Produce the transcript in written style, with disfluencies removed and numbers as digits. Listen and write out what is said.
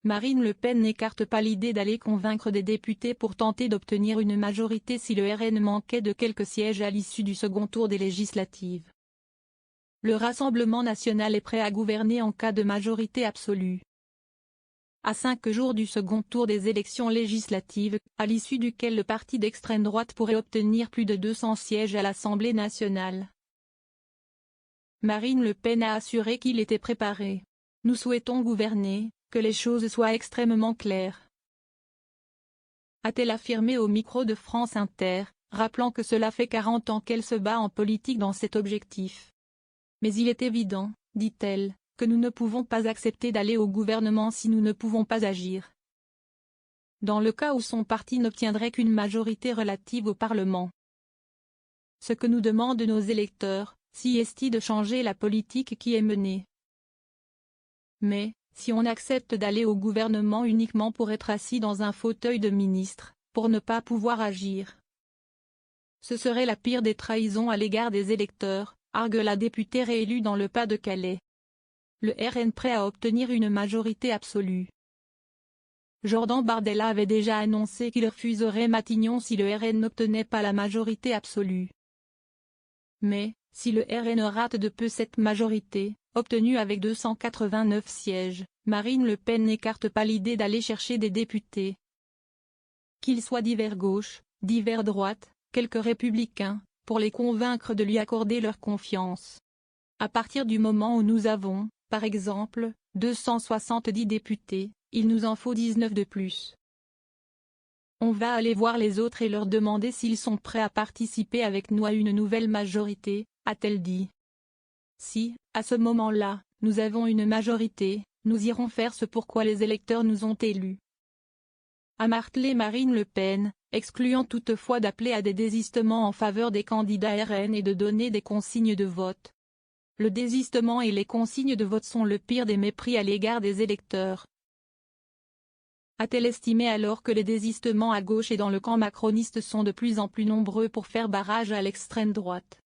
Marine Le Pen n'écarte pas l'idée d'aller convaincre des députés pour tenter d'obtenir une majorité si le RN manquait de quelques sièges à l'issue du second tour des législatives. Le Rassemblement national est prêt à gouverner en cas de majorité absolue. À 5 jours du second tour des élections législatives, à l'issue duquel le parti d'extrême droite pourrait obtenir plus de 200 sièges à l'Assemblée nationale. Marine Le Pen a assuré qu'il était préparé. « Nous souhaitons gouverner, que les choses soient extrêmement claires », a-t-elle affirmé au micro de France Inter, rappelant que cela fait 40 ans qu'elle se bat en politique dans cet objectif. « Mais il est évident, dit-elle, que nous ne pouvons pas accepter d'aller au gouvernement si nous ne pouvons pas agir. Dans le cas où son parti n'obtiendrait qu'une majorité relative au Parlement. Ce que nous demandent nos électeurs, si est de changer la politique qui est menée. Mais, si on accepte d'aller au gouvernement uniquement pour être assis dans un fauteuil de ministre, pour ne pas pouvoir agir, ce serait la pire des trahisons à l'égard des électeurs, argue la députée réélue dans le Pas-de-Calais. Le RN prêt à obtenir une majorité absolue. Jordan Bardella avait déjà annoncé qu'il refuserait Matignon si le RN n'obtenait pas la majorité absolue. Mais, si le RN rate de peu cette majorité, obtenue avec 289 sièges, Marine Le Pen n'écarte pas l'idée d'aller chercher des députés. Qu'ils soient divers gauche, divers droite, quelques républicains, pour les convaincre de lui accorder leur confiance. À partir du moment où nous avons, par exemple, 270 députés, il nous en faut 19 de plus. On va aller voir les autres et leur demander s'ils sont prêts à participer avec nous à une nouvelle majorité, a-t-elle dit. Si, à ce moment-là, nous avons une majorité, nous irons faire ce pourquoi les électeurs nous ont élus. A martelé Marine Le Pen, excluant toutefois d'appeler à des désistements en faveur des candidats RN et de donner des consignes de vote. Le désistement et les consignes de vote sont le pire des mépris à l'égard des électeurs. A-t-elle estimé alors que les désistements à gauche et dans le camp macroniste sont de plus en plus nombreux pour faire barrage à l'extrême droite.